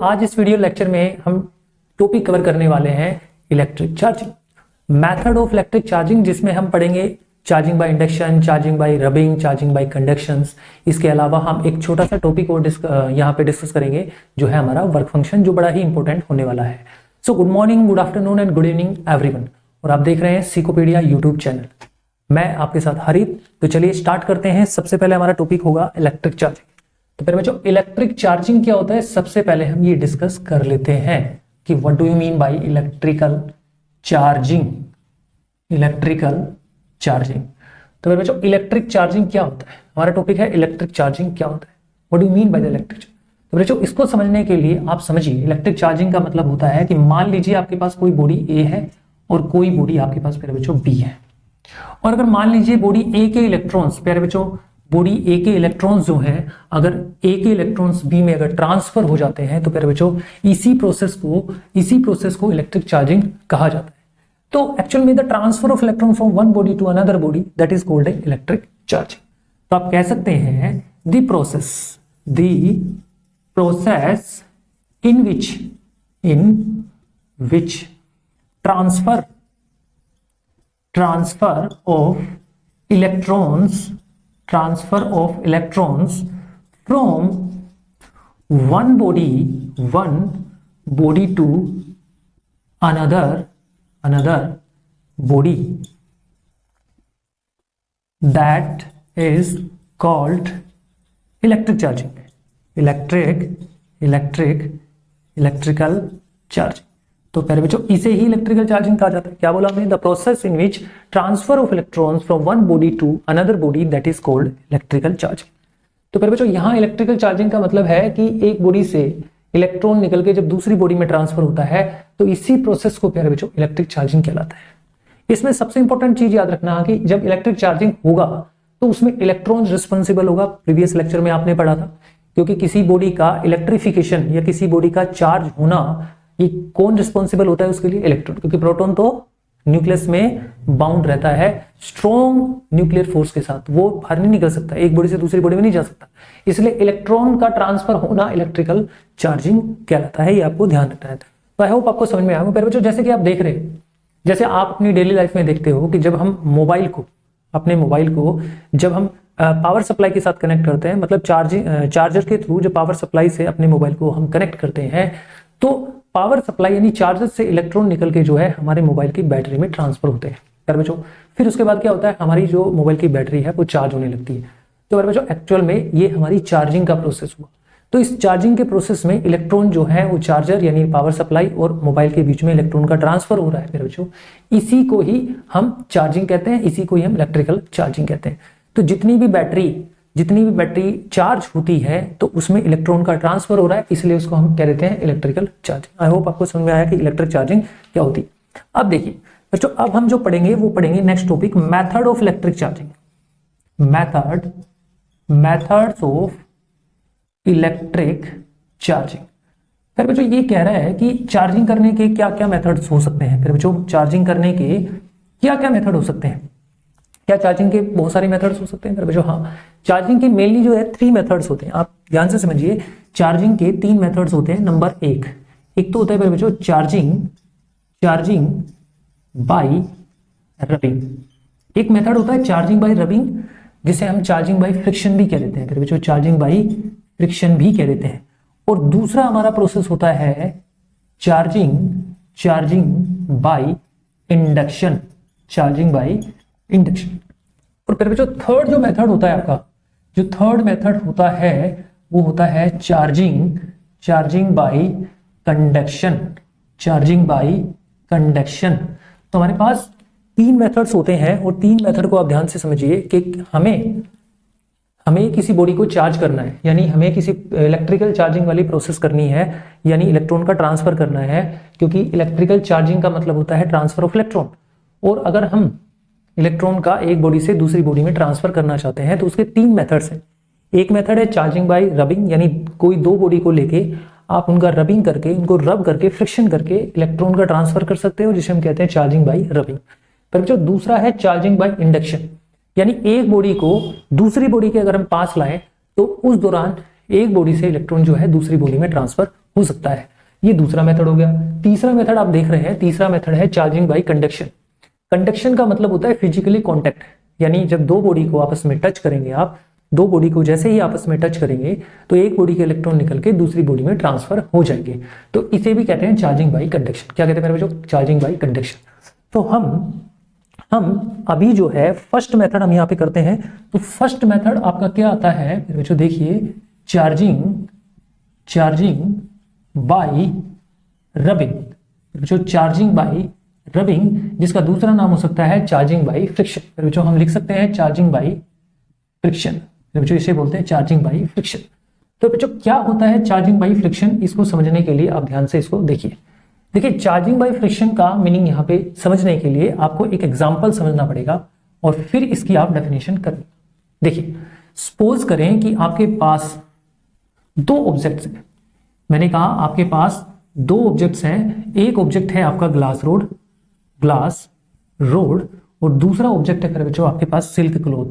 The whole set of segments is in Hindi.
आज इस वीडियो लेक्चर में हम टॉपिक कवर करने वाले हैं electric charging, method of electric charging, जिसमें हम पढ़ेंगे charging by induction, charging by rubbing, charging by conductions. इसके अलावा हम एक छोटा सा टॉपिक और यहाँ पे डिस्कस करेंगे जो है हमारा वर्क फंक्शन, जो बड़ा ही इंपॉर्टेंट होने वाला है। So good morning, good afternoon and good evening everyone, और आप देख रहे हैं सिकोपीडिया यूट्यूब चैनल। मैं आपके साथ हरित। तो चलिए स्टार्ट करते हैं। सबसे पहले हमारा टॉपिक होगा इलेक्ट्रिक चार्जिंग। तो पहले बच्चों, इलेक्ट्रिक चार्जिंग क्या होता है, सबसे पहले हम ये डिस्कस कर लेते हैं कि what do you mean by electrical charging. Electrical charging, तो पहले बच्चों इलेक्ट्रिक चार्जिंग क्या होता है, हमारा टॉपिक है इलेक्ट्रिक चार्जिंग क्या होता है, what do you mean by the electric. तो बच्चों इसको समझने के लिए आप समझिए, इलेक्ट्रिक चार्जिंग का मतलब होता है कि मान लीजिए आपके पास कोई बॉडी ए है और कोई बॉडी आपके पास प्यारे बच्चों बी है, और अगर मान लीजिए बॉडी ए के इलेक्ट्रॉन्स, प्यारे बच्चों बॉडी ए के इलेक्ट्रॉन्स जो हैं, अगर ए के इलेक्ट्रॉन्स बी में अगर ट्रांसफर हो जाते हैं, तो प्यारे बच्चों इसी प्रोसेस को इलेक्ट्रिक चार्जिंग कहा जाता है। तो एक्चुअल में the transfer of electron from one body to another body, that is called electric charging. तो आप कह सकते हैं the process in which transfer of electrons from one body to another body, that is called electric charging. electrical charging। तो पहले बच्चों इसे ही इलेक्ट्रिकल चार्जिंग कहा जाता है। क्या बोला हमने, the process in which transfer of electrons from one body to another body, that is called electrical charging. तो पहले बच्चों यहाँ इलेक्ट्रिकल चार्जिंग का मतलब है कि एक बॉडी से इलेक्ट्रॉन निकल के जब दूसरी बॉडी में ट्रांसफर होता है, तो इसी प्रोसेस को प्यारे बच्चों इलेक्ट्रिक चार्जिंग कहलाता है। इसमें सबसे इंपॉर्टेंट चीज याद रखना कि जब इलेक्ट्रिक चार्जिंग होगा तो उसमें इलेक्ट्रॉन रिस्पॉन्सिबल होगा। प्रीवियस लेक्चर में आपने पढ़ा था, क्योंकि किसी बॉडी का इलेक्ट्रिफिकेशन या किसी बॉडी का चार्ज होना, ये कौन रिस्पॉन्सिबल होता है उसके लिए, इलेक्ट्रॉन, क्योंकि प्रोटॉन तो न्यूक्लियस में बाउंड रहता है स्ट्रॉन्ग न्यूक्लियर फोर्स के साथ, वो बाहर नहीं निकल सकता, एक बॉडी से दूसरी बॉडी में नहीं जा सकता। इसलिए इलेक्ट्रॉन का ट्रांसफर होना इलेक्ट्रिकल चार्जिंग कहलाता है, ये आपको ध्यान रखना है। तो आई होप आपको समझ में आएगा। बच्चों जैसे कि आप देख रहे हैं, जैसे आप अपनी डेली लाइफ में देखते हो कि जब हम अपने मोबाइल को जब हम पावर सप्लाई के साथ कनेक्ट करते हैं, मतलब चार्जर के थ्रू जब पावर सप्लाई से अपने मोबाइल को हम कनेक्ट करते हैं, तो पावर सप्लाई यानी चार्जर से इलेक्ट्रॉन निकल के जो है हमारे मोबाइल की बैटरी में ट्रांसफर होते हैं प्यारे बच्चों। फिर उसके बाद क्या होता है, हमारी जो मोबाइल की बैटरी है वो चार्ज होने लगती है। तो प्यारे बच्चों एक्चुअल में ये हमारी चार्जिंग का प्रोसेस हुआ। तो इस चार्जिंग के प्रोसेस में इलेक्ट्रॉन जो है वो चार्जर यानी पावर सप्लाई और मोबाइल के बीच में इलेक्ट्रॉन का ट्रांसफर हो रहा है प्यारे बच्चों, इसी को ही हम चार्जिंग कहते हैं, इसी को ही हम इलेक्ट्रिकल चार्जिंग कहते हैं। तो जितनी भी बैटरी चार्ज होती है तो उसमें इलेक्ट्रॉन का ट्रांसफर हो रहा है, इसलिए उसको हम कह देते हैं इलेक्ट्रिकल चार्जिंग। आई होप आपको समझ में आया कि इलेक्ट्रिक चार्जिंग क्या होती है। अब देखिए बच्चों, अब हम जो पढ़ेंगे वो पढ़ेंगे next topic, method of electric charging. Methods of electric charging. फिर बच्चों ये कह रहा है कि चार्जिंग करने के क्या क्या मेथड्स हो सकते हैं। फिर बच्चों चार्जिंग करने के क्या क्या मेथड हो सकते हैं, क्या चार्जिंग के बहुत सारे मेथड्स हो सकते हैं। फिर बच्चों हाँ, चार्जिंग के मेनली जो है 3 मेथड्स होते हैं। आप ध्यान से समझिए, चार्जिंग के 3 मेथड्स होते हैं। नंबर एक तो होता है फिर बच्चों चार्जिंग बाय रबिंग। एक मेथड होता है चार्जिंग बाय रबिंग, जिसे हम चार्जिंग बाय फ्रिक्शन भी कह देते हैं। फिर बच्चों चार्जिंग बाय फ्रिक्शन भी कह देते हैं। और दूसरा हमारा प्रोसेस होता है चार्जिंग बाय इंडक्शन। और फिर बच्चों थर्ड जो मेथड होता है आपका, जो थर्ड मेथड होता है वो होता है चार्जिंग बाय कंडक्शन। तो हमारे पास 3 मेथड्स होते हैं, और 3 मेथड को आप ध्यान से समझिए कि हमें किसी बॉडी को चार्ज करना है, यानी हमें किसी इलेक्ट्रिकल चार्जिंग वाली प्रोसेस करनी है, यानी इलेक्ट्रॉन का ट्रांसफर करना है, क्योंकि इलेक्ट्रिकल चार्जिंग का मतलब होता है ट्रांसफर ऑफ इलेक्ट्रॉन। और अगर हम इलेक्ट्रॉन का एक बॉडी से दूसरी बॉडी में ट्रांसफर करना चाहते हैं तो उसके 3 मेथड्स हैं। एक मेथड है चार्जिंग बाय रबिंग, यानी कोई 2 बॉडी को लेके आप उनका रबिंग करके, उनको रब करके, फ्रिक्शन करके इलेक्ट्रॉन का ट्रांसफर कर सकते हो, जिसे हम कहते हैं चार्जिंग बाय रबिंग। पर जो दूसरा है चार्जिंग बाय इंडक्शन, यानी एक बॉडी को दूसरी बॉडी के अगर हम पास लाएं तो उस दौरान एक बॉडी से इलेक्ट्रॉन जो है दूसरी बॉडी में ट्रांसफर हो सकता है। ये दूसरा मेथड हो गया। तीसरा मेथड आप देख रहे हैं, तीसरा मेथड है चार्जिंग बाय कंडक्शन। कंडक्शन का मतलब होता है फिजिकली कॉन्टैक्ट, यानी जब दो बॉडी को आपस में टच करेंगे, आप दो बॉडी को जैसे ही आपस में टच करेंगे तो एक बॉडी के इलेक्ट्रॉन निकल के दूसरी बॉडी में ट्रांसफर हो जाएंगे, तो इसे भी कहते हैं चार्जिंग बाय कंडक्शन। क्या कहते हैं मेरे बच्चों? Charging by conduction. तो हम अभी जो है फर्स्ट मेथड हम यहाँ पे करते हैं। तो फर्स्ट मेथड आपका क्या आता है मेरे बच्चों? देखिए, चार्जिंग बाय रबिंग। बच्चों चार्जिंग बाय रबिंग, जिसका दूसरा नाम हो सकता है चार्जिंग बाय फ्रिक्शन। बच्चों हम लिख सकते हैं चार्जिंग बाय फ्रिक्शन। बच्चों इसे बोलते हैं चार्जिंग बाय फ्रिक्शन। तो बच्चों क्या होता है चार्जिंग बाय फ्रिक्शन, इसको समझने के लिए आप ध्यान से इसको देखिए। देखिए, चार्जिंग बाय फ्रिक्शन का मीनिंग यहाँ पे समझने के लिए आपको एक एग्जांपल समझना पड़ेगा और फिर इसकी आप डेफिनेशन करें। देखिए, सपोज करें कि आपके पास दो ऑब्जेक्ट्स हैं। मैंने कहा आपके पास दो ऑब्जेक्ट्स हैं। एक ऑब्जेक्ट है आपका ग्लास रोड और दूसरा ऑब्जेक्ट है मेरे बच्चों आपके पास सिल्क क्लॉथ।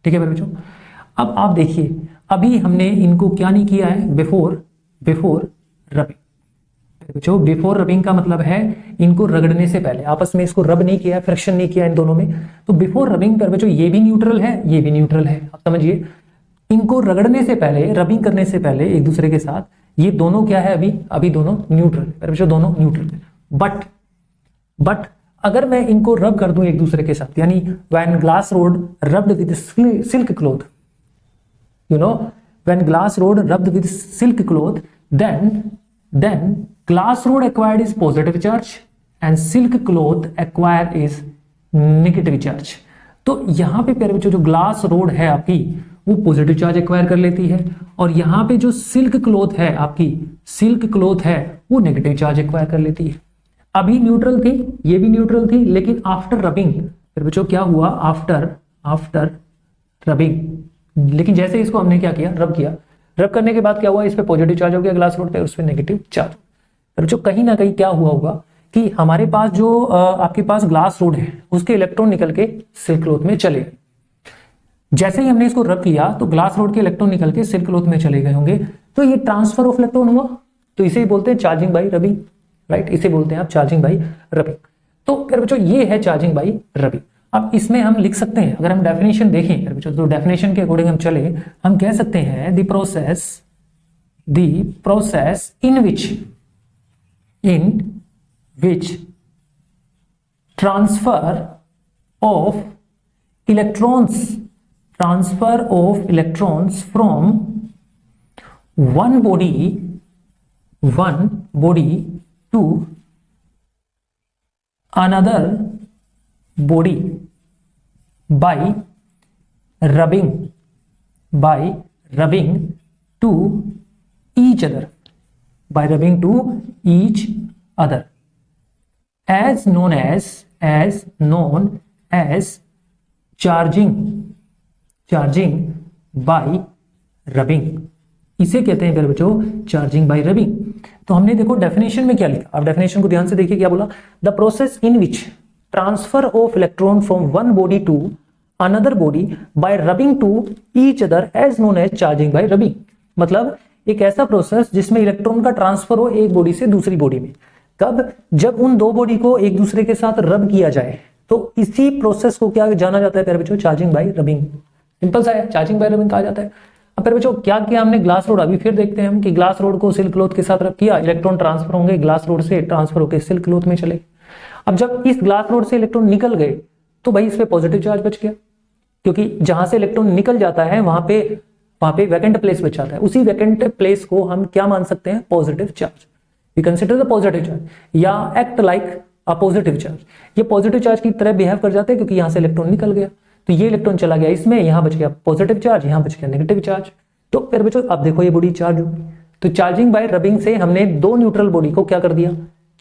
ठीक है मेरे बच्चों। अब आप देखिए, अभी हमने इनको क्या नहीं किया है? Before rubbing. बच्चों बिफोर रबिंग का मतलब है इनको रगड़ने से पहले, आपस में इसको रब नहीं किया, फ्रिक्शन नहीं किया इन दोनों में। तो बिफोर रबिंग पर बच्चों ये भी न्यूट्रल है, ये भी न्यूट्रल है। आप समझिए, इनको रगड़ने से पहले, रबिंग करने से पहले एक दूसरे के साथ, ये दोनों क्या है? अभी दोनों न्यूट्रल है बच्चों, दोनों न्यूट्रल है। बट अगर मैं इनको रब कर दूं एक दूसरे के साथ, यानी when glass rod rubbed with silk cloth, when glass rod rubbed with silk cloth, then glass rod acquired is positive charge and silk cloth acquire is negative charge। तो यहां पे प्यारे बच्चों जो ग्लास रोड है आपकी वो पॉजिटिव चार्ज एक्वायर कर लेती है और यहां पे जो सिल्क क्लॉथ है आपकी, सिल्क क्लॉथ है वो नेगेटिव चार्ज एक्वायर कर लेती है। अभी न्यूट्रल थी, ये भी न्यूट्रल थी, लेकिन आफ्टर रबिंग फिर बच्चों क्या हुआ? आफ्टर रबिंग, लेकिन जैसे इसको हमने क्या किया? रब किया। रब करने के बाद क्या हुआ? इस पे पॉजिटिव चार्ज हो गया ग्लास रोड पे, उस पे नेगेटिव चार्ज। पर जो कहीं ना कहीं क्या हुआ होगा कि हमारे पास जो आपके पास ग्लास रोड है उसके इलेक्ट्रॉन निकल के सिल्क क्लॉथ में चले गए। जैसे ही हमने इसको रब किया तो ग्लास रोड के इलेक्ट्रॉन निकल के सिल्क क्लॉथ में चले गए होंगे, तो ये ट्रांसफर ऑफ इलेक्ट्रॉन हुआ। तो इसे बोलते हैं चार्जिंग बाय रबिंग, राइट? इसे बोलते हैं आप चार्जिंग बाय रबिंग। तो बच्चों ये है चार्जिंग बाय रबिंग। अब इसमें हम लिख सकते हैं, अगर हम डेफिनेशन देखें बच्चों, तो डेफिनेशन के अकॉर्डिंग हम चले, हम कह सकते हैं the process in which transfer of electrons from one body to another body by rubbing to each other, as known as charging by rubbing। इसे कहते हैं बच्चों चार्जिंग बाय रबिंग। तो हमने देखो डेफिनेशन में क्या लिखा, आप डेफिनेशन को ध्यान से देखिए क्या बोला? The process in which transfer of electron from one body to another body by rubbing to each other as known as charging by rubbing. मतलब एक ऐसा प्रोसेस जिसमें इलेक्ट्रॉन का ट्रांसफर हो एक बॉडी से दूसरी बॉडी में। कब? जब उन दो बॉडी को एक दूसरे के साथ रब किया जाए, तो इसी प्रोसेस को क्या जाना जाता है प्यारे बच्चों? Charging by rubbing. सिंपल सा है, चार्जिंग बाय रबिंग कहा जाता है। अब फिर बच्चों क्या किया हमने? ग्लास रोड, अभी फिर देखते हैं हम कि ग्लास रोड को सिल्क क्लॉथ के साथ रब किया, इलेक्ट्रॉन ट्रांसफर होंगे ग्लास रोड से, ट्रांसफर होकर सिल्क क्लॉथ में चले। अब जब इस ग्लास रोड से इलेक्ट्रॉन निकल गए तो भाई इस पे पॉजिटिव चार्ज बच गया, क्योंकि जहां से इलेक्ट्रॉन निकल जाता है वहां पे वैकेंट प्लेस बच जाता है। उसी वैकेंट प्लेस को हम क्या मान सकते हैं? Positive charge. We consider the positive charge या act like a positive charge. ये पॉजिटिव चार्ज की तरह बिहेव कर जाते हैं क्योंकि यहां से इलेक्ट्रॉन निकल गया, तो ये इलेक्ट्रॉन चला गया इसमें, यहां बच गया पॉजिटिव चार्ज, यहां बच गया नेगेटिव चार्ज। तो फिर बच्चों अब देखो ये बॉडी चार्ज होगी। तो चार्जिंग बाय रबिंग से हमने दो न्यूट्रल बॉडी को क्या कर दिया?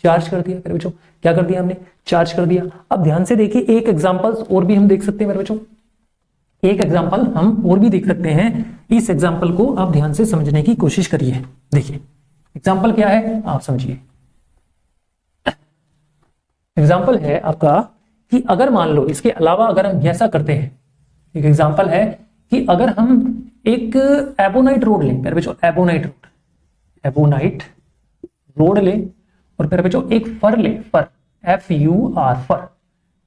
चार्ज कर दिया। फिर बच्चों क्या कर दिया हमने? चार्ज कर दिया। अब ध्यान से देखिए, एक एग्जांपल और भी हम देख सकते हैं मेरे बच्चों, एक एग्जांपल हम और भी देख सकते हैं। इस एग्जांपल को आप ध्यान से समझने की कोशिश करिए। देखिए एग्जांपल क्या है आप समझिए। एग्जांपल है आपका कि अगर मान लो इसके अलावा अगर हम ऐसा करते हैं, एक एग्जांपल है कि अगर हम एक एबोनाइट रोड लें प्यारे बच्चों, एबोनाइट रोड ले, और प्यारे बच्चों एक फर ले, फर FUR फर,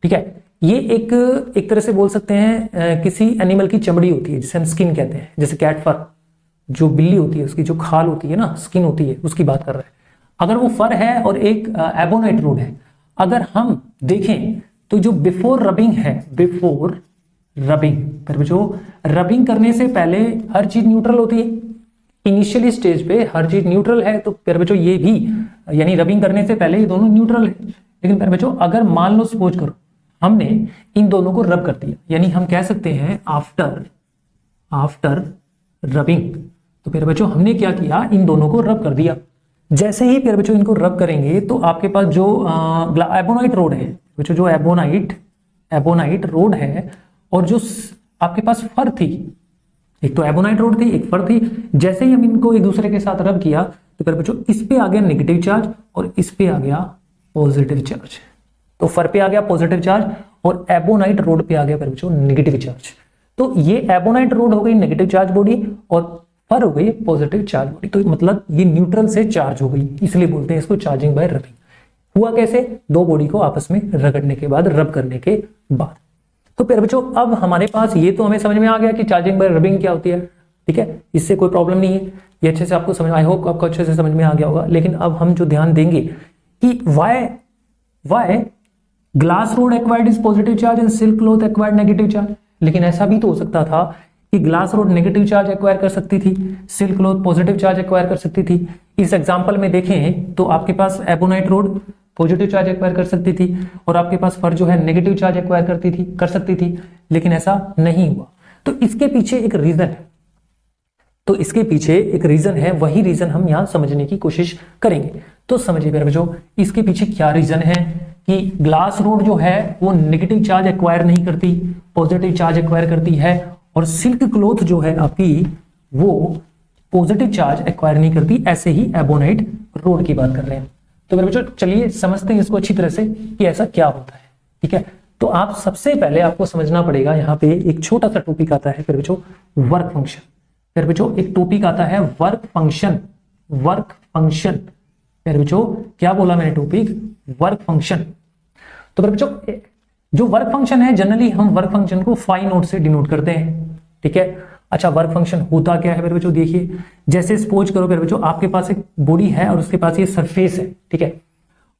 ठीक है। ये एक तरह से बोल सकते हैं किसी एनिमल की चमड़ी होती है जिसे हम स्किन कहते हैं, जैसे कैट फर, जो बिल्ली होती है उसकी जो खाल होती है ना, स्किन होती है, उसकी बात कर रहे हैं। अगर वो फर है और एक एबोनाइट रोड है, अगर हम देखें तो जो बिफोर रबिंग है, बिफोर रबिंग, पर जो रबिंग करने से पहले हर चीज न्यूट्रल होती है, इनिशियली स्टेज पे हर चीज न्यूट्रल है, तो प्यारे बच्चों ये भी, यानी रबिंग करने से पहले ये दोनों न्यूट्रल है। लेकिन प्यारे बच्चों अगर मान लो सपोज करो हमने इन दोनों को रब कर दिया, यानी हम कह सकते हैं आफ्टर रबिंग, तो प्यारे बच्चों हमने क्या किया, इन दोनों को रब कर दिया। जैसे ही प्यारे बच्चों इनको रब करेंगे तो आपके पास जो एबोनाइट रोड है बच्चों, जो एबोनाइट रोड है, और जो आपके पास फर थी, एक तो एबोनाइट रोड थी, एक फर थी, जैसे ही हम इनको एक दूसरे के साथ रब किया तो प्यारे बच्चों इस पे आ गया नेगेटिव चार्ज और इस पे आ गया पॉजिटिव चार्ज। तो फर पे आ गया पॉजिटिव चार्ज और एबोनाइट रोड पे आ गया प्यारे बच्चों नेगेटिव चार्ज। तो ये एबोनाइट रोड हो गई नेगेटिव चार्ज बॉडी और फर हो गई पॉजिटिव चार्ज बॉडी, तो मतलब ये न्यूट्रल से चार्ज हो गई, इसलिए बोलते हैं इसको चार्जिंग बाय रबिंग। हुआ कैसे, दो बॉडी को आपस में रगड़ने के बाद, रब करने के बाद। तो प्यारे बच्चों अब हमारे पास ये तो हमें समझ में आ गया कि चार्जिंग बाय रबिंग क्या होती है, ठीक है, इससे कोई प्रॉब्लम नहीं है, ये अच्छे से आपको समझ, आई होप आपको अच्छे से समझ में आ गया होगा। लेकिन अब हम जो ध्यान देंगे कि why glass rod acquired is positive charge and silk cloth acquired negative charge. लेकिन ऐसा भी तो हो सकता था कि glass rod negative charge acquire कर सकती थी, silk cloth positive charge acquire कर सकती थी। इस एग्जांपल में देखें तो आपके पास ebonite rod positive charge acquire कर सकती थी और आपके पास फर जो है नेगेटिव चार्ज एक्वायर कर सकती थी, लेकिन ऐसा नहीं हुआ। तो इसके पीछे एक रीजन है, वही रीजन हम यहां समझने की कोशिश करेंगे। तो समझिए प्यारे बच्चों इसके पीछे क्या रीजन है कि ग्लास रोड जो है वो नेगेटिव चार्ज एक्वायर नहीं करती, पॉजिटिव चार्ज एक्वायर करती है, और सिल्क क्लॉथ जो है आपकी वो पॉजिटिव चार्ज एक्वायर नहीं करती। ऐसे ही एबोनाइट रोड की बात कर रहे हैं। तो मेरे बच्चों चलिए समझते हैं इसको अच्छी तरह से कि ऐसा क्या होता है, ठीक है। तो आप सबसे पहले आपको समझना पड़ेगा, यहाँ पे एक छोटा सा टॉपिक आता है मेरे बच्चों, वर्क फंक्शन। मेरे बच्चों एक टॉपिक आता है वर्क फंक्शन। मेरे बच्चों क्या बोला मैंने, टॉपिक वर्क फंक्शन। तो मेरे बच्चों जो वर्क फंक्शन है, जनरली हम वर्क फंक्शन को फाई नोट से डिनोट करते हैं, ठीक है। अच्छा वर्क फंक्शन होता क्या है मेरे बच्चों, देखिए जैसे सपोज करो मेरे बच्चों आपके पास एक बॉडी है और उसके पास ये सरफेस है, ठीक है,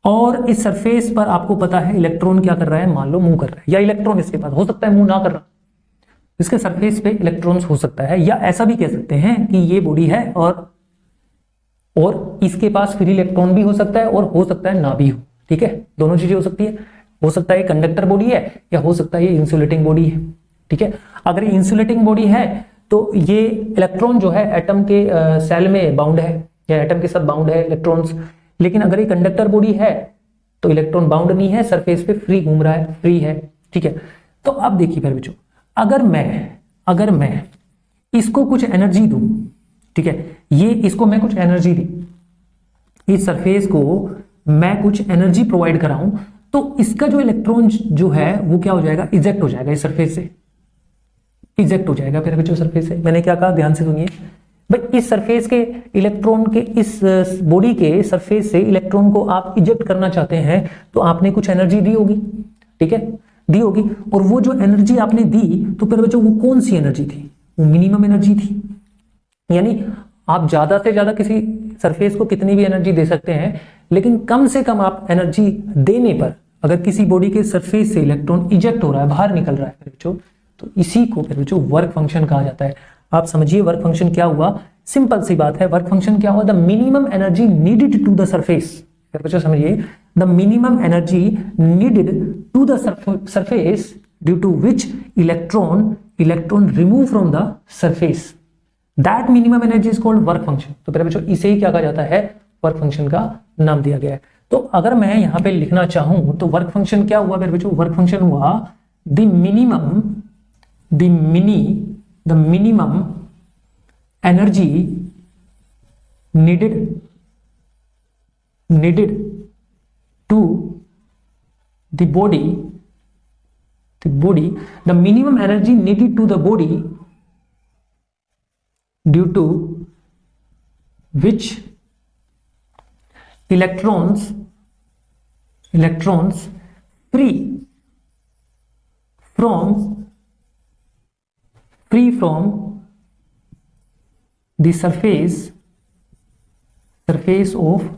और इस सरफेस पर आपको पता है इलेक्ट्रॉन क्या कर रहा है, मान लो मूव कर रहा है, या इलेक्ट्रॉन इसके पास हो सकता है मूव ना कर रहा, इसके सरफेस पे इलेक्ट्रॉन्स हो सकता है, या ऐसा भी कह सकते हैं कि ये बॉडी है और इसके पास फ्री इलेक्ट्रॉन भी हो सकता है और हो सकता है ना भी हो, ठीक है, दोनों चीजें हो सकती है। हो सकता है कंडक्टर बॉडी है या हो सकता है ये इंसुलेटिंग बॉडी है, ठीक है। अगर इंसुलेटिंग बॉडी है तो ये इलेक्ट्रॉन जो है एटम के सेल में बाउंड है या एटम के साथ बाउंड है इलेक्ट्रॉन्स। लेकिन अगर ये कंडक्टर बॉडी है तो इलेक्ट्रॉन बाउंड नहीं है, सरफेस पे फ्री घूम रहा है, फ्री है, ठीक है। तो अब देखिए मेरे बच्चों अगर मैं इसको कुछ एनर्जी दूं, ठीक है, ये इसको मैं कुछ एनर्जी दी, इस सरफेस को मैं कुछ एनर्जी प्रोवाइड कराऊं, तो इसका जो इलेक्ट्रॉन जो है वो क्या हो जाएगा, इजेक्ट हो जाएगा, इस सरफेस से इजेक्ट हो जाएगा मेरे बच्चों सरफेस से। मैंने क्या कहा ध्यान से सुनिए भाई, इस सरफेस के इलेक्ट्रॉन के, इस बॉडी के सरफेस से इलेक्ट्रॉन को आप इजेक्ट करना चाहते हैं तो आपने कुछ एनर्जी दी होगी, ठीक है, दी होगी। और वो जो एनर्जी आपने दी तो फिर बच्चों वो कौन सी एनर्जी थी, वो मिनिमम एनर्जी थी। यानी आप ज्यादा से ज्यादा किसी सरफेस को कितनी भी एनर्जी दे सकते हैं, लेकिन कम से कम आप एनर्जी देने पर अगर किसी बॉडी के सरफेस से इलेक्ट्रॉन इजेक्ट हो रहा है, बाहर निकल रहा है फिर बच्चों, तो इसी को फिर बच्चों वर्क फंक्शन कहा जाता है। आप समझिए वर्क फंक्शन क्या हुआ, सिंपल सी बात है, वर्क फंक्शन क्या हुआ, the minimum energy needed to the surface. फिर बच्चों समझिए, the minimum energy needed to the surface due to which electron remove from the surface, that minimum energy is called work function. तो फिर बच्चों इसे ही क्या कहा जाता है, वर्क फंक्शन का नाम दिया गया है। तो अगर मैं यहां पे लिखना चाहूं तो वर्क फंक्शन क्या हुआ मेरे बच्चों, वर्क फंक्शन हुआ the minimum energy needed to the body, the minimum energy needed to the body due to which electrons free from the surface of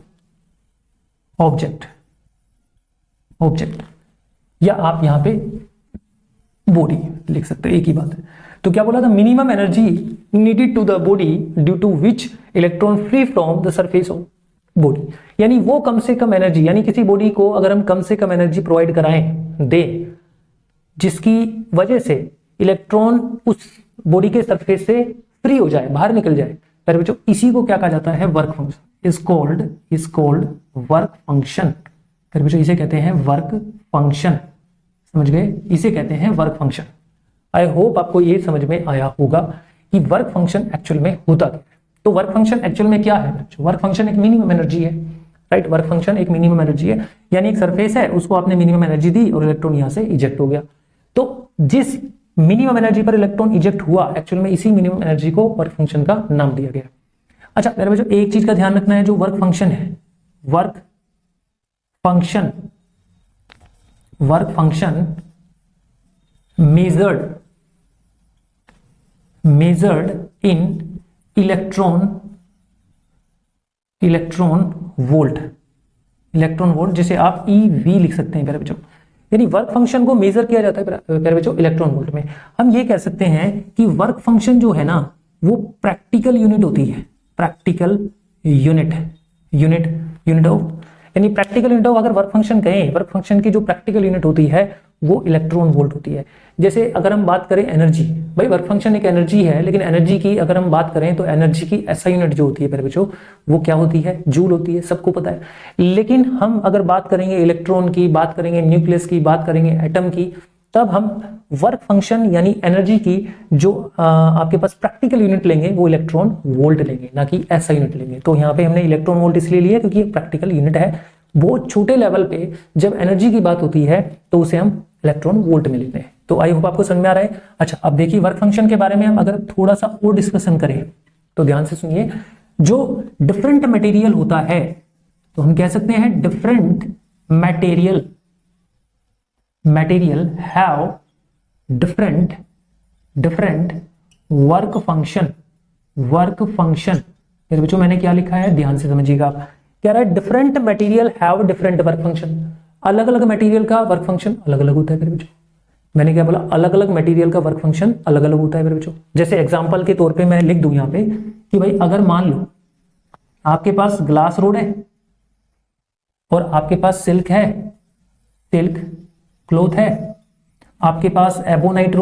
object, या आप यहां पे बॉडी लिख सकते हैं, एक ही बात है। तो क्या बोला था, minimum energy needed to the body due to which electron free from the surface of body, यानी वो कम से कम एनर्जी, यानी किसी बॉडी को अगर हम कम से कम एनर्जी प्रोवाइड कराएं दे, जिसकी वजह से इलेक्ट्रॉन उस बॉडी के सरफेस से फ्री हो जाए, बाहर निकल जाए, पर बच्चों इसी को क्या कहा जाता है, work function, is called work function. फिर बच्चों इसे कहते हैं वर्क फंक्शन, समझ गए, इसे कहते हैं वर्क फंक्शन। आई होप आपको ये समझ में आया होगा कि वर्क फंक्शन एक्चुअल में होता क्या है। तो वर्क फंक्शन एक्चुअल में क्या है, वर्क फंक्शन एक मिनिमम एनर्जी है, राइट। वर्क फंक्शन एक मिनिमम एनर्जी है, यानी एक सरफेस है, उसको आपने मिनिमम एनर्जी दी और इलेक्ट्रॉन यहां से इजेक्ट हो गया। तो जिस मिनिमम एनर्जी पर इलेक्ट्रॉन इजेक्ट हुआ, एक्चुअल में इसी मिनिमम एनर्जी को वर्क फंक्शन का नाम दिया गया। अच्छा मेरे बच्चों एक चीज का ध्यान रखना है, जो वर्क फंक्शन है, work function measured in electron volt, जिसे आप EV लिख सकते हैं प्यारे बच्चों, यानी वर्क फंक्शन को मेजर किया जाता है प्यारे बच्चों इलेक्ट्रॉन वोल्ट में। हम ये कह सकते हैं कि वर्क फंक्शन जो है ना, वो प्रैक्टिकल यूनिट होती है, प्रैक्टिकल यूनिट ऑफ, यानी प्रैक्टिकल यूनिट ऑफ, अगर वर्क फंक्शन कहें, वर्क फंक्शन की जो प्रैक्टिकल यूनिट होती है वो इलेक्ट्रॉन वोल्ट होती है। जैसे अगर हम बात करें एनर्जी, भाई वर्क फंक्शन एक एनर्जी है, लेकिन एनर्जी की अगर हम बात करें तो एनर्जी की SI यूनिट जो होती है मेरे बच्चों, वो क्या होती है, जूल होती है, सबको पता है। लेकिन हम अगर बात करेंगे इलेक्ट्रॉन की, बात करेंगे न्यूक्लियस की, बात करेंगे एटम की, तब हम वर्क फंक्शन यानी एनर्जी की जो आपके पास प्रैक्टिकल यूनिट लेंगे वो इलेक्ट्रॉन वोल्ट लेंगे, ना कि SI यूनिट लेंगे। तो यहाँ पे हमने इलेक्ट्रॉन वोल्ट इसलिए लिया क्योंकि ये प्रैक्टिकल यूनिट है। बहुत छोटे लेवल पे जब एनर्जी की बात होती है तो उसे हम इलेक्ट्रॉन वोल्ट में लेते हैं। तो आई होप आपको समझ में आ रहा है। अच्छा अब देखिए वर्क फंक्शन के बारे में हम अगर थोड़ा सा और डिस्कशन करें तो ध्यान से सुनिए, जो डिफरेंट मटेरियल होता है तो हम कह सकते हैं different material have different work function. मेरे बच्चों मैंने क्या लिखा है, ध्यान से समझिएगा। आप कह रहा है different material have different work function, अलग अलग मटेरियल का वर्क फंक्शन अलग अलग होता है मेरे बच्चों। मैंने क्या बोला, अलग अलग मटेरियल का वर्क फंक्शन अलग अलग होता है मेरे बच्चों। जैसे एग्जांपल के तौर पे मैं लिख दूं यहाँ पे कि भाई अगर मान लो आपके पास ग्लास रोड है और आपके पास सिल्क क्लॉथ है, आपके पास एबोनाइट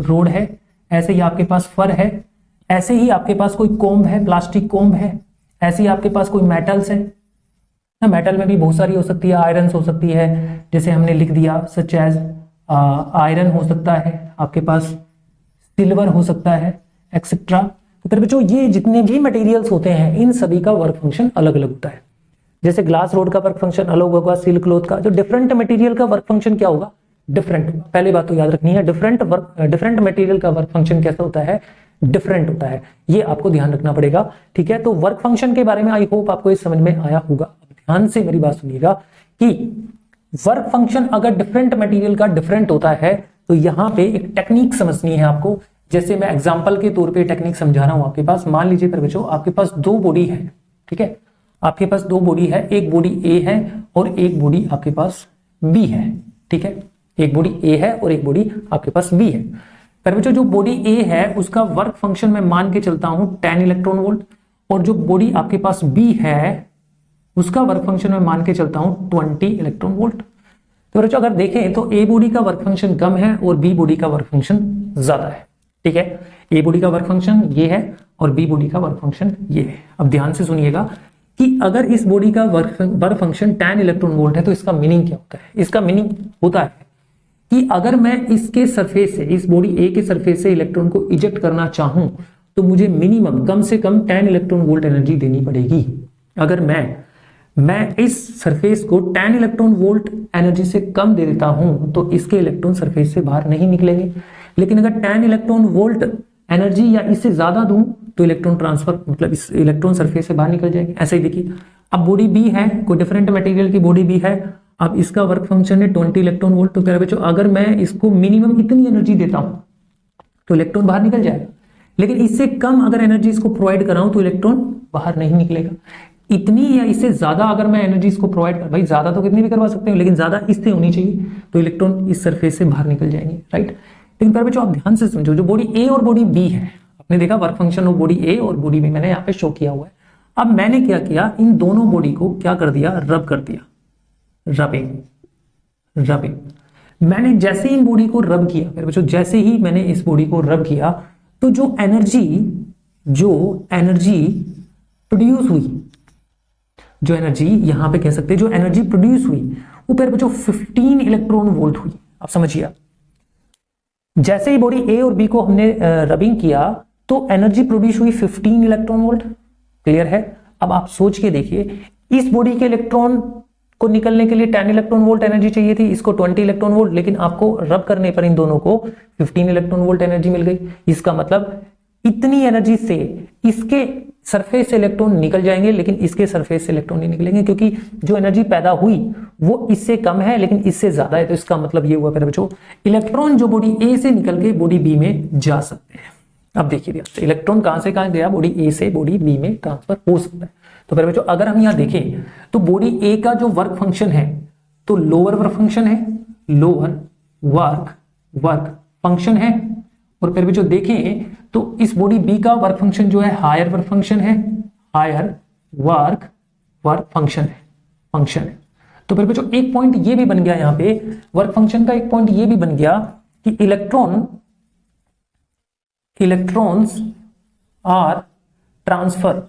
रोड है, ऐसे ही आपके पास फर है, ऐसे ही आपके पास कोई कोम्ब है, प्लास्टिक कोम्ब है, ऐसे ही आपके पास कोई मेटल्स है ना। मेटल में भी बहुत सारी हो सकती है, आयरन हो सकती है, जैसे हमने लिख दिया सच एज आयरन हो सकता है, आपके पास सिल्वर हो सकता है, एक्सेट्रा। तो फिर बच्चों ये जितने भी मटेरियल्स होते हैं इन सभी का वर्क फंक्शन अलग अलग होता है। जैसे ग्लास रोड का वर्क फंक्शन अलग होगा, सिल्क क्लॉथ का। जो डिफरेंट मटेरियल का वर्क फंक्शन क्या होगा, डिफरेंट। पहले बात तो याद रखनी है, डिफरेंट मटेरियल का वर्क फंक्शन कैसा होता है, डिफरेंट होता है। ये आपको ध्यान रखना पड़ेगा, ठीक है। तो वर्क फंक्शन के बारे में आई होप आपको ये समझ में आया होगा। ध्यान से मेरी बात सुनिएगा कि वर्क फंक्शन अगर डिफरेंट मटेरियल का डिफरेंट होता है तो यहां पे एक टेक्निक समझनी है आपको। जैसे मैं एग्जांपल के तौर पे टेक्निक समझा रहा हूं आपके पास। मान लीजिए फिर बच्चों आपके पास दो बॉडी है, ठीक है, आपके पास दो बॉडी है, एक बॉडी ए है और एक बॉडी आपके पास बी है, ठीक है। एक बॉडी ए है और एक बॉडी आपके पास बी है। फिर बच्चों जो बॉडी ए है उसका वर्क फंक्शन मैं मान के चलता हूं 10 इलेक्ट्रॉन वोल्ट, और जो बॉडी आपके पास बी है उसका वर्क फंक्शन मैं मान के चलता हूं 20 इलेक्ट्रॉन वोल्ट। तो बच्चों अगर देखें तो ए बॉडी का वर्क फंक्शन कम है और बी बॉडी का वर्क फंक्शन ज्यादा है, ठीक है। ए बॉडी का वर्क फंक्शन ये है और बी बॉडी का वर्क फंक्शन ये है। अब ध्यान से सुनिएगा कि अगर इस बॉडी का वर्क फंक्शन 10 इलेक्ट्रॉन वोल्ट है तो इसका मीनिंग क्या होता है। इसका मीनिंग होता है कि अगर मैं इसके सरफेस से, इस बॉडी ए के सरफेस से इलेक्ट्रॉन को इजेक्ट करना चाहूं तो मुझे मिनिमम कम से कम 10 इलेक्ट्रॉन वोल्ट एनर्जी देनी पड़ेगी। अगर मैं इस सरफेस को 10 इलेक्ट्रॉन वोल्ट एनर्जी से कम दे देता हूं तो इसके इलेक्ट्रॉन सरफेस से बाहर नहीं निकलेंगे। लेकिन अगर 10 इलेक्ट्रॉन वोल्ट एनर्जी या इससे ज्यादा दूं तो इलेक्ट्रॉन ट्रांसफर मतलब इस इलेक्ट्रॉन सरफेस से बाहर निकल जाएंगे। ऐसे ही देखिए, अब बॉडी बी है, कोई डिफरेंट मटेरियल की बॉडी बी है, अब इसका वर्क फंक्शन है 20 इलेक्ट्रॉन वोल्ट। तो प्यारे बच्चों अगर मैं इसको मिनिमम इतनी एनर्जी देता हूं तो इलेक्ट्रॉन बाहर निकल जाएगा, लेकिन इससे कम अगर एनर्जी इसको प्रोवाइड कराऊं तो इलेक्ट्रॉन बाहर नहीं निकलेगा। इतनी या इससे ज्यादा अगर मैं एनर्जी इसको प्रोवाइड कर, भाई ज्यादा तो कितनी भी करवा सकते हो, लेकिन ज्यादा इससे होनी चाहिए, तो इलेक्ट्रॉन इस सरफेस से बाहर निकल जाएंगे, राइट। लेकिन प्यारे बच्चों आप ध्यान से समझो, जो बॉडी ए और बॉडी बी है, आपने देखा वर्क फंक्शन ऑफ बॉडी ए और बॉडी बी मैंने यहाँ पे शो किया हुआ है। अब मैंने क्या किया, इन दोनों बॉडी को क्या कर दिया, रब कर दिया, रबिंग। मैंने जैसे इन बॉडी को रब किया मेरे बच्चों, जैसे ही मैंने इस बॉडी को रब किया तो जो एनर्जी प्रोड्यूस हुई, जो एनर्जी यहां पे कह सकते हैं जो एनर्जी प्रोड्यूस हुई वो प्यारे बच्चों 15 इलेक्ट्रॉन वोल्ट हुई। आप समझिए, जैसे ही बॉडी ए और बी को हमने रबिंग किया तो एनर्जी प्रोड्यूस हुई 15 इलेक्ट्रॉन वोल्ट। क्लियर है। अब आप सोच के देखिए, इस बॉडी के इलेक्ट्रॉन को निकलने के लिए 10 इलेक्ट्रॉन वोल्ट एनर्जी चाहिए थी, इसको 20 इलेक्ट्रॉन वोल्ट, लेकिन आपको रब करने पर इन दोनों को 15 इलेक्ट्रॉन वोल्ट एनर्जी मिल गई। इसका मतलब इतनी एनर्जी से इसके सरफेस से इलेक्ट्रॉन निकल जाएंगे, लेकिन इसके सरफेस से इलेक्ट्रॉन नहीं निकलेंगे, क्योंकि जो एनर्जी पैदा हुई वो इससे कम है लेकिन इससे ज्यादा है। तो इसका मतलब ये हुआ मेरे बच्चों, इलेक्ट्रॉन जो बॉडी ए से निकल के बॉडी बी में जा सकते हैं। अब देखिए इलेक्ट्रॉन कहां से कहां गया, बॉडी ए से बॉडी बी में ट्रांसफर हो सकता है। तो मेरे बच्चों अगर हम यहां देखें तो बॉडी ए का जो वर्क फंक्शन है तो लोअर वर्क फंक्शन है, लोअर वर्क फंक्शन है, और फिर बच्चों देखें तो इस बॉडी बी का वर्क फंक्शन जो है हायर वर्क फंक्शन है, हायर वर्क फंक्शन है। तो फिर बच्चों एक पॉइंट ये भी बन गया यहां पे वर्क फंक्शन का, एक पॉइंट ये भी बन गया कि electrons are transfer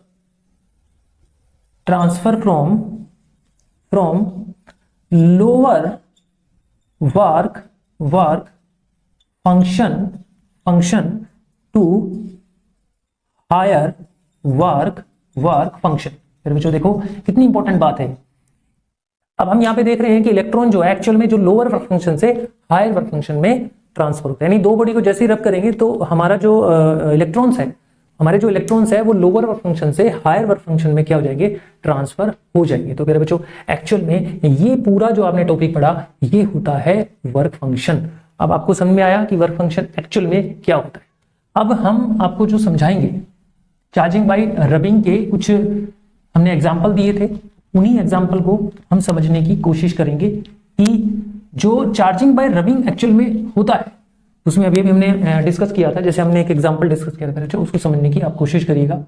from lower work function to higher work function. फिर बच्चों देखो कितनी इंपॉर्टेंट बात है। अब हम यहां पे देख रहे हैं कि इलेक्ट्रॉन जो है एक्चुअल में जो लोअर वर्क फंक्शन से हायर वर्क फंक्शन में ट्रांसफर होता है, यानी दो बॉडी को जैसे ही रब करेंगे तो हमारा जो इलेक्ट्रॉन्स है वो लोअर वर्क फंक्शन से हायर वर्क फंक्शन में क्या हो जाएंगे, ट्रांसफर हो जाएंगे। तो मेरे बच्चों एक्चुअल में ये पूरा जो आपने टॉपिक पढ़ा ये होता है वर्क फंक्शन। अब आपको समझ में आया कि वर्क फंक्शन एक्चुअल में क्या होता है। अब हम आपको जो समझाएंगे चार्जिंग बाय रबिंग के कुछ हमने एग्जाम्पल दिए थे, उन्हीं एग्जाम्पल को हम समझने की कोशिश करेंगे कि जो चार्जिंग बाय रबिंग एक्चुअल में होता है उसमें अभी हमने डिस्कस किया था। जैसे हमने एक एग्जांपल डिस्कस किया था, अच्छा उसको समझने की आप कोशिश करिएगा।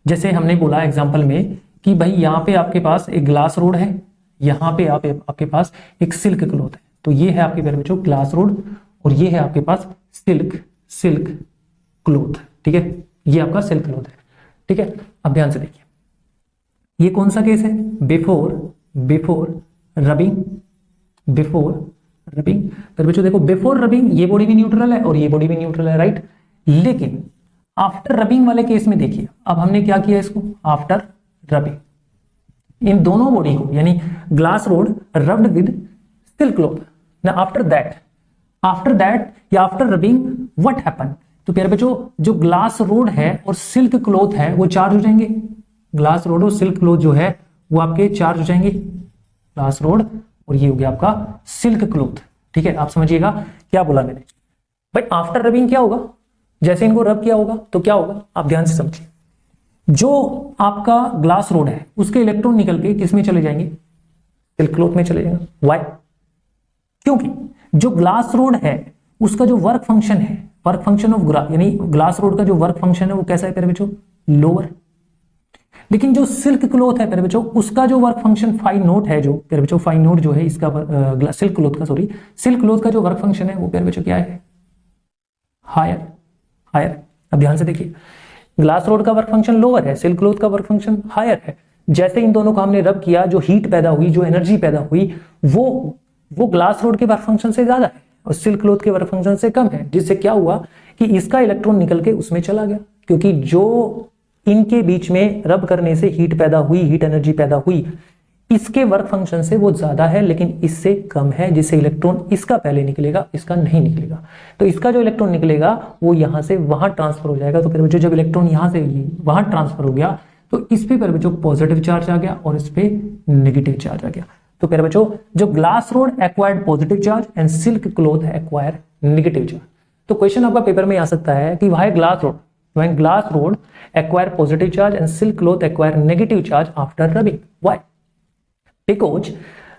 जैसे हमने बोला एग्जांपल में कि भाई यहाँ पे आपके पास एक ग्लास रोड है, यहाँ पे आपके पास एक सिल्क क्लॉथ है। तो ये है आपके प्यारे बच्चों ग्लास रोड और ये है आपके पास सिल्क क्लॉथ, ठीक है, ये आपका सिल्क क्लॉथ है, ठीक है। अब ध्यान से देखिए, ये कौन सा केस है, बिफोर रबिंग। फिर बच्चों देखो बिफोर रबिंग ये बॉडी भी न्यूट्रल है और ये बॉडी भी न्यूट्रल है, राइट। लेकिन आफ्टर रबिंग वाले केस में देखिए, अब हमने क्या किया इसको, आफ्टर रबिंग इन दोनों बॉडी को, यानी glass rod rubbed with silk cloth. ना आफ्टर दैट या आफ्टर रबिंग व्हाट हैपन, तो प्यारे बच्चों जो ग्लास रोड है और सिल्क क्लॉथ है वो चार्ज हो जाएंगे। ग्लास रोड और सिल्क क्लॉथ जो है वो आपके चार्ज हो जाएंगे, ग्लास रोड और ये हो गया आपका सिल्क क्लॉथ, ठीक है। आप समझिएगा क्या बोला मैंने भाई, आफ्टर रबिंग क्या होगा, जैसे इनको रब किया होगा तो क्या होगा, आप ध्यान से समझिए। जो आपका ग्लास रोड है उसके इलेक्ट्रॉन निकल के किस में चले जाएंगे, सिल्क क्लॉथ में चले जाएंगे। व्हाई, क्योंकि जो ग्लास रोड है उसका जो वर्क फंक्शन है, वर्क फंक्शन ऑफ ग्लास, यानी ग्लास रोड का जो वर्क फंक्शन है वो कैसा है प्यारे बच्चों, लोअर। लेकिन जो सिल्क क्लॉथ है प्यारे बच्चों उसका जो वर्क फंक्शन फाइव नोट है, जो प्यारे बच्चों फाइव नोट जो है इसका सिल्क क्लॉथ का जो वर्क फंक्शन है वो प्यारे बच्चों क्या है, हायर। अब ध्यान से देखिए, ग्लास रोड का वर्क फंक्शन लोअर है, सिल्क क्लॉथ का वर्क फंक्शन हायर है। जैसे इन दोनों को हमने रब किया, जो हीट पैदा हुई, जो एनर्जी पैदा हुई वो ग्लास रोड के वर्क फंक्शन से ज्यादा है और सिल्क क्लॉथ के वर्क फंक्शन से कम है, जिससे क्या हुआ कि इसका इलेक्ट्रॉन निकल के उसमें चला गया, क्योंकि जो इनके बीच में रब करने से हीट पैदा हुई, हीट एनर्जी पैदा हुई, इसके वर्क फंक्शन से वो ज्यादा है लेकिन इससे कम है, जिससे इलेक्ट्रॉन इसका पहले निकलेगा, इसका नहीं निकलेगा। तो इसका जो इलेक्ट्रॉन निकलेगा वो यहां से वहां ट्रांसफर हो जाएगा। तो फिर जब इलेक्ट्रॉन यहां से वहां ट्रांसफर हो गया तो इस पे बच्चों पॉजिटिव चार्ज आ गया और इस पे नेगेटिव चार्ज आ गया। तो फिर बच्चों जो glass rod acquired positive charge and silk cloth acquire negative charge. तो क्वेश्चन आपका पेपर में आ सकता है कि why glass rod acquire positive charge and silk cloth acquire negative charge after rubbing, why? Because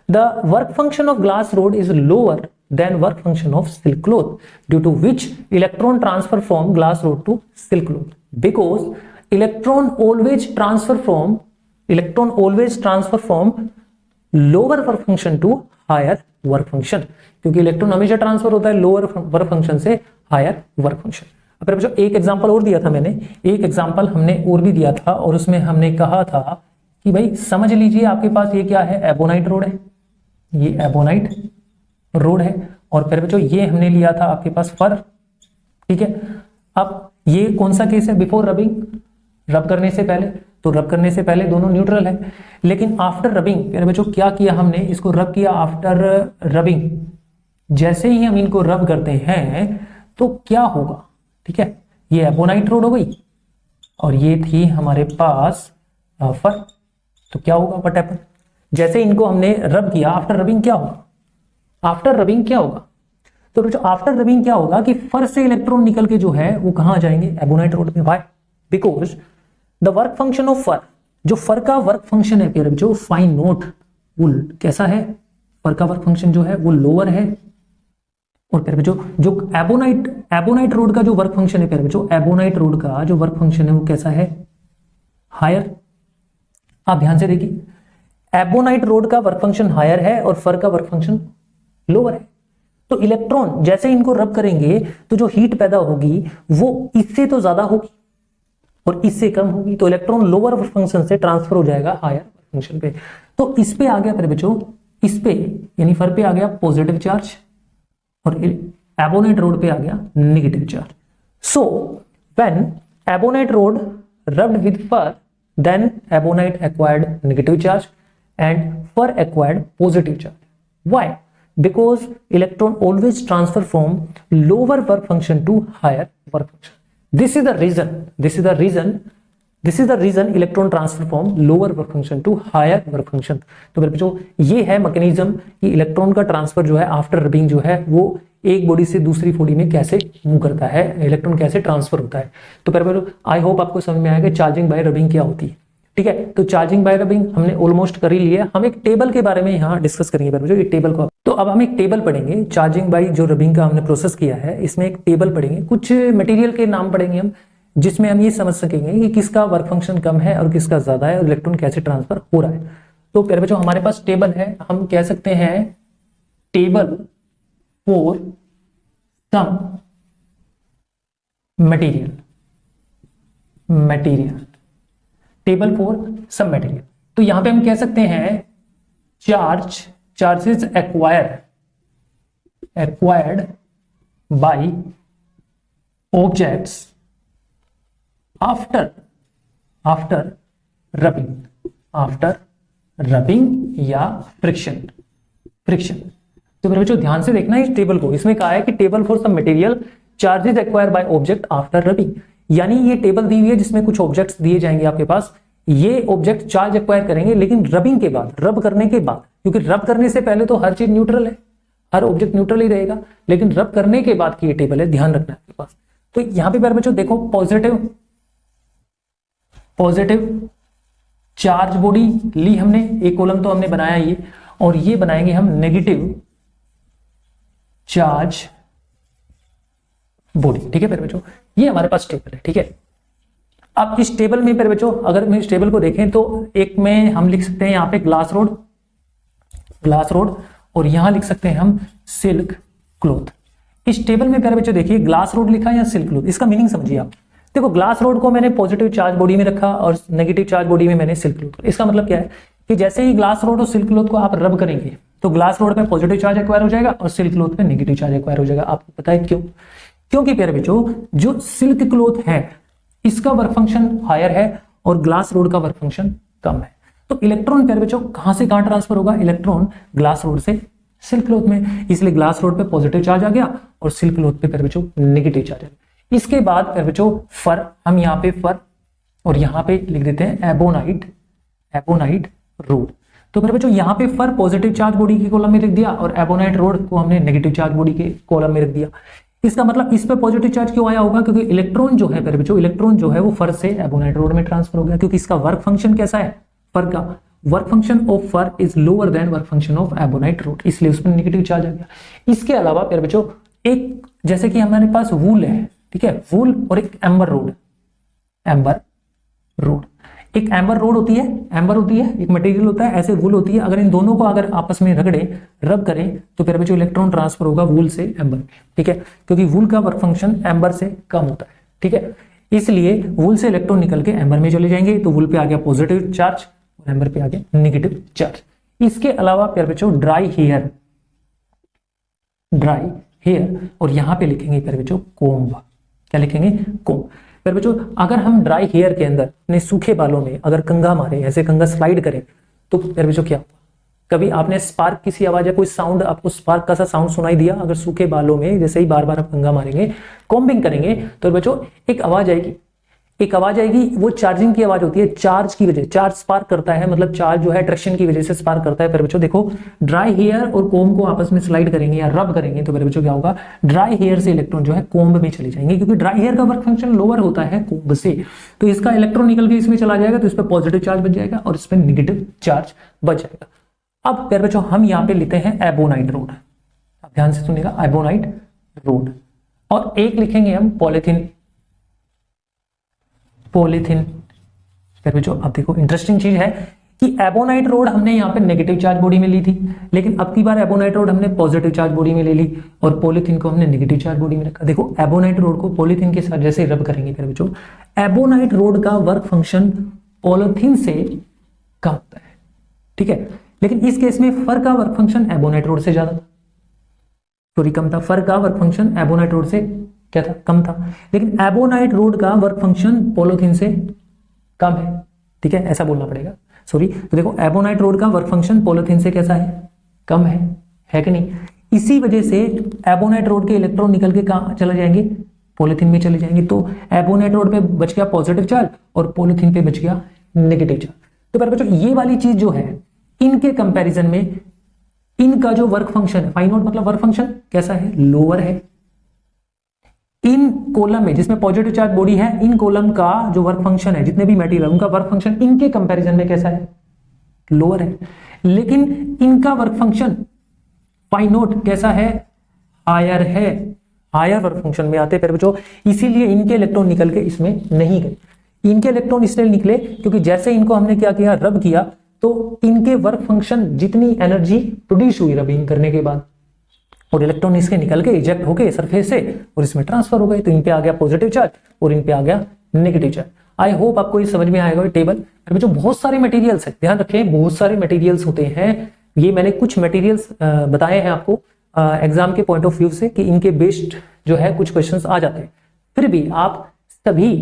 the work function of glass rod is lower than work function of silk cloth, due to which electron transfer from glass rod to silk cloth. Because electron always transfer from lower work function to higher work function. क्योंकि इलेक्ट्रॉन हमेशा ट्रांसफर होता है लोअर वर्क फंक्शन से हायर वर्क फंक्शन। अब बच्चों एक एग्जांपल और दिया था मैंने, एक एग्जांपल हमने और भी दिया था और उसमें हमने कहा था कि भाई समझ लीजिए आपके पास ये क्या है, एबोनाइट रोड है, ये एबोनाइट रोड है और फिर बच्चों ये हमने लिया था आपके पास फर, ठीक है। अब ये कौन सा केस है, बिफोर रबिंग, रब करने से पहले, तो रब करने से पहले दोनों न्यूट्रल है। लेकिन आफ्टर रबिंग फिर बच्चों क्या किया हमने, इसको रब किया आफ्टर रबिंग। जैसे ही हम इनको रब करते हैं तो क्या होगा, ठीक है, ये एबोनाइट रोड हो गई और ये थी हमारे पास फर। तो क्या होगा, व्हाट हैपन, जैसे इनको हमने रब किया आफ्टर रबिंग क्या होगा, आफ्टर रबिंग क्या होगा, तो बच्चों आफ्टर रबिंग क्या होगा कि फर से इलेक्ट्रॉन निकल के जो है वो कहां जाएंगे, एबोनाइट रोड में। Why? Because the work function of fur, जो फर का वर्क फंक्शन है फिर जो फाइन नोट वो कैसा है, फर का वर्क फंक्शन जो है वो लोअर है और फिर जो एबोनाइट रोड का जो वर्क फंक्शन है, फिर जो एबोनाइट रोड का जो वर्क फंक्शन है वो कैसा है, हायर। आप ध्यान से देखिए, एबोनाइट रोड का वर्क फंक्शन हायर है और फर का वर्क फंक्शन लोअर है। तो इलेक्ट्रॉन जैसे इनको रब करेंगे तो जो हीट पैदा होगी वो इससे तो ज्यादा होगी और इससे कम होगी, तो इलेक्ट्रॉन लोअर वर्क फंक्शन से ट्रांसफर हो जाएगा हायर वर्क फंक्शन पे। तो इस पे आ गया फिर बच्चों, इस पे यानी फर पे आ गया पॉजिटिव चार्ज और एबोनाइट रोड पे आ गया negative charge. So when ebonite rod rubbed with fur, then ebonite acquired negative charge and fur acquired positive charge. Why? Because electron always transfer from lower work function to higher work function. This is the reason electron transfer from lower work function to higher work function. तो बच्चों ये है मैकेनिज्म कि इलेक्ट्रॉन का ट्रांसफर जो है आफ्टर रबिंग जो है वो एक बॉडी से दूसरी बॉडी में कैसे मूव करता है, इलेक्ट्रॉन कैसे ट्रांसफर होता है। तो फिर आई होप आपको समझ में आएगा चार्जिंग बाय रबिंग क्या होती है, ठीक है। तो चार्जिंग बाय रबिंग हमने ऑलमोस्ट कर ही लिया, हम एक टेबल के बारे में यहाँ डिस्कस करेंगे बच्चों, एक टेबल को। तो अब हम एक टेबल पढ़ेंगे, चार्जिंग बाय जो रबिंग का हमने प्रोसेस किया है इसमें एक टेबल पढ़ेंगे, कुछ मटेरियल के नाम पढ़ेंगे हम, जिसमें हम ये समझ सकेंगे कि किसका वर्क फंक्शन कम है और किसका ज्यादा है और इलेक्ट्रॉन कैसे ट्रांसफर हो रहा है। तो प्यारे बच्चों हमारे पास टेबल है, हम कह सकते हैं table for some material, table for some material. तो यहां पे हम कह सकते हैं charges acquired by objects after rubbing या फ्रिक्शन। तो मेरे बच्चों ध्यान से देखना इस टेबल को, इसमें कहा है कि table for some material charges acquired by object after rubbing, यानी ये टेबल दी हुई है जिसमें कुछ ऑब्जेक्ट्स दिए जाएंगे आपके पास, ये ऑब्जेक्ट चार्ज एक्वायर करेंगे लेकिन रबिंग के बाद, रब करने के बाद, क्योंकि रब करने से पहले तो हर चीज न्यूट्रल है, हर ऑब्जेक्ट न्यूट्रल ही रहेगा, लेकिन रब करने के बाद की ये टेबल है, ध्यान रखना आपके पास। तो यहां पे प्यारे बच्चों देखो पॉजिटिव चार्ज बॉडी ली हमने, एक कॉलम तो हमने बनाया ये, और ये बनाएंगे हम नेगेटिव चार्ज बॉडी, ठीक है प्यारे बच्चों, ये हमारे पास टेबल है, ठीक है। अब इस टेबल में प्यारे बच्चों अगर हम इस टेबल को देखें तो एक में हम लिख सकते हैं यहाँ पे ग्लास रोड और यहां लिख सकते हैं हम सिल्क क्लॉथ। इस टेबल में प्यारे बच्चों देखिए ग्लास रोड लिखा है या सिल्क क्लॉथ, इसका मीनिंग समझिए आप। देखो ग्लास रोड को मैंने पॉजिटिव चार्ज बॉडी में रखा और नेगेटिव चार्ज बॉडी में मैंने सिल्क क्लॉथ। इसका मतलब क्या है कि जैसे ही ग्लास रोड और सिल्क क्लॉथ को आप रब करेंगे तो ग्लास रोड में पॉजिटिव चार्ज एक्वायर हो जाएगा और सिल्क क्लॉथ में नेगेटिव चार्ज एक्वायर हो जाएगा। आपको पता है क्यों? क्योंकि प्यारे बच्चों जो सिल्क क्लॉथ है इसका वर्क फंक्शन हायर है और ग्लास रोड का वर्क फंक्शन कम है। तो इलेक्ट्रॉन प्यारे बच्चों कहां से कहां ट्रांसफर होगा, इलेक्ट्रॉन ग्लास रोड से सिल्क क्लॉथ में, इसलिए ग्लास रोड पे पॉजिटिव चार्ज आ गया और सिल्क क्लॉथ पे प्यारे बच्चों नेगेटिव चार्ज आ गया। इसके बाद प्यारे बच्चों फर, हम यहाँ पे फर और यहाँ पे लिख देते हैं एबोनाइट, एबोनाइट रोड। तो प्यारे बच्चों यहाँ पे फर पॉजिटिव चार्ज बॉडी के कॉलम में रख दिया और एबोनाइट रोड को हमने नेगेटिव चार्ज बॉडी के कॉलम में रख दिया। इसका मतलब इस पे पॉजिटिव चार्ज क्यों आया होगा, क्योंकि इलेक्ट्रॉन जो है प्यारे बच्चों, इलेक्ट्रॉन जो है वो फर से एबोनाइट रोड में ट्रांसफर हो गया, क्योंकि इसका वर्क फंक्शन कैसा है, फर का work function of fur is lower than work function of ebonite rod, इसलिए उसमें नेगेटिव चार्ज आ गया। इसके अलावा प्यारे बच्चों एक जैसे कि हमारे पास वूल है, ठीक है, वूल और एक एम्बर रोड, एम्बर रोड, एक एम्बर रोड होती है, एम्बर होती है, एक मटेरियल होता है, ऐसे वूल होती है। अगर इन दोनों को अगर आपस में रगड़े, रब करें तो प्यारे बच्चों इलेक्ट्रॉन ट्रांसफर होगा वूल से एम्बर, ठीक है, क्योंकि वूल का वर्क फंक्शन एम्बर से कम होता है, ठीक है, इसलिए वूल से इलेक्ट्रॉन निकल के एम्बर में चले जाएंगे, तो वूल पे आ गया पॉजिटिव चार्ज और एम्बर पे आ गया नेगेटिव चार्ज। इसके अलावा प्यारे बच्चों ड्राई हेयर, ड्राई हेयर, और यहां पे लिखेंगे प्यारे बच्चों कोम्ब, क्या लिखेंगे, कोम्ब। प्यारे बच्चों अगर हम ड्राई हेयर के अंदर अपने सूखे बालों में अगर कंघा मारे, ऐसे कंघा स्लाइड करें, तो प्यारे बच्चों क्या, कभी आपने स्पार्क किसी आवाज या कोई साउंड, आपको स्पार्क का सा साउंड सुनाई दिया, अगर सूखे बालों में जैसे ही बार बार आप कंघा मारेंगे, कॉम्बिंग करेंगे, तो बच्चों एक आवाज आएगी, एक आवाज आएगी, वो चार्जिंग की आवाज होती है, चार्ज की वजह, चार्ज स्पार्क करता है, मतलब चार्ज जो है अट्रैक्शन की वजह से स्पार्क करता है। फिर बच्चों देखो ड्राई हेयर और कोम्ब को आपस में स्लाइड करेंगे या रब करेंगे, तो फिर बच्चों क्या होगा, ड्राई हेयर से इलेक्ट्रॉन जो है कोम्ब में चले जाएंगे, क्योंकि ड्राई हेयर का वर्क फंक्शन लोअर होता है कोम्ब से, तो इसका इलेक्ट्रॉन निकल के इसमें चला जाएगा, तो इस पर पॉजिटिव चार्ज बच जाएगा और इस पर नेगेटिव चार्ज बच जाएगा। अब प्यारे बच्चों हम यहाँ पे लेते हैं एबोनाइट रोड, आप ध्यान से सुनिएगा, एबोनाइट रोड, और एक लिखेंगे हम पॉलिथीन, पॉलिथीन। फिर जो अब देखो इंटरेस्टिंग चीज है कि एबोनाइट रोड हमने यहाँ पे नेगेटिव चार्ज बॉडी में ली थी, लेकिन अब की बार एबोनाइट रोड हमने पॉजिटिव चार्ज बॉडी में ले ली और पॉलिथीन को हमने नेगेटिव चार्ज बॉडी में रखा। देखो एबोनाइट रोड को पॉलिथीन के साथ जैसे रब करेंगे फिर बच्चों, एबोनाइट रोड का वर्क फंक्शन पॉलिथीन से कम होता है, ठीक है, लेकिन इस केस में फर का वर्क फंक्शन एबोनाइट रोड से ज्यादा था, सॉरी कम था, फर का वर्क फंक्शन एबोनाइट रोड से क्या था, कम था, लेकिन एबोनाइट रोड का वर्क फंक्शन पॉलिथीन से कम है, ठीक है, ऐसा बोलना पड़ेगा, सॉरी। तो देखो एबोनाइट रोड का वर्क फंक्शन पॉलिथीन से कैसा है, कम है कि नहीं, इसी वजह से एबोनाइट रोड के इलेक्ट्रॉन निकल के कहां चले जाएंगे, पॉलिथीन में चले जाएंगे, तो एबोनाइट रोड पे बच गया पॉजिटिव चार्ज और पॉलिथीन पे बच गया नेगेटिव चार्ज। तो पर बच्चों ये वाली चीज जो है इनके कंपैरिजन में इनका जो वर्क फंक्शन है, फाइव नोट मतलब वर्क फंक्शन कैसा है, लोअर है। इन कॉलम में जिसमें पॉजिटिव चार्ज बॉडी है, इन कॉलम का जो वर्क फंक्शन है, जितने भी मटेरियल उनका वर्क फंक्शन इनके कंपैरिजन में कैसा है, लोअर है, लेकिन इनका वर्क फंक्शन फाइव नोट कैसा है, हायर है, हायर वर्क फंक्शन में आते हैं बच्चों, इसीलिए इनके इलेक्ट्रॉन निकल के इसमें नहीं गए। इनके इलेक्ट्रॉन इसलिए निकले क्योंकि जैसे इनको हमने क्या किया, रब किया, तो इनके वर्क फंक्शन जितनी एनर्जी प्रोड्यूस हुई रबिंग करने के बाद, और इलेक्ट्रॉन इसके निकल के इजेक्ट होके सरफेस से और इसमें ट्रांसफर हो गए, तो इन पे आ गया पॉजिटिव चार्ज और इन पे आ गया नेगेटिव चार्ज। आई होप आपको ये समझ में आएगा ये टेबल। बच्चों बहुत सारे मटेरियल्स है, ध्यान रखें बहुत सारे मटेरियल्स होते हैं, ये मैंने कुछ मटेरियल्स बताए हैं आपको एग्जाम के पॉइंट ऑफ व्यू से कि इनके बेस्ड जो है कुछ क्वेश्चंस आ जाते हैं, फिर भी आप सभी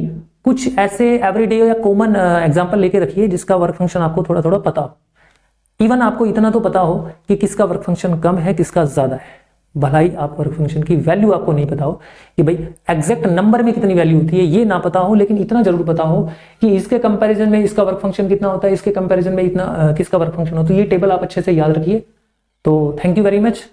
कुछ ऐसे एवरीडे या कॉमन एग्जांपल लेके रखिए जिसका वर्क फंक्शन आपको थोड़ा थोड़ा पता हो। इवन आपको इतना तो पता हो कि किसका वर्क फंक्शन कम है किसका ज्यादा है, भलाई आप वर्क फंक्शन की वैल्यू आपको नहीं पता हो कि भाई एग्जैक्ट नंबर में कितनी वैल्यू होती है, ये ना पता हो, लेकिन इतना जरूर पता हो कि इसके कंपैरिजन में इसका वर्क फंक्शन कितना होता है, इसके कंपैरिजन में इतना किसका वर्क फंक्शन होता है। तो ये टेबल आप अच्छे से याद रखिए। तो थैंक यू वेरी मच।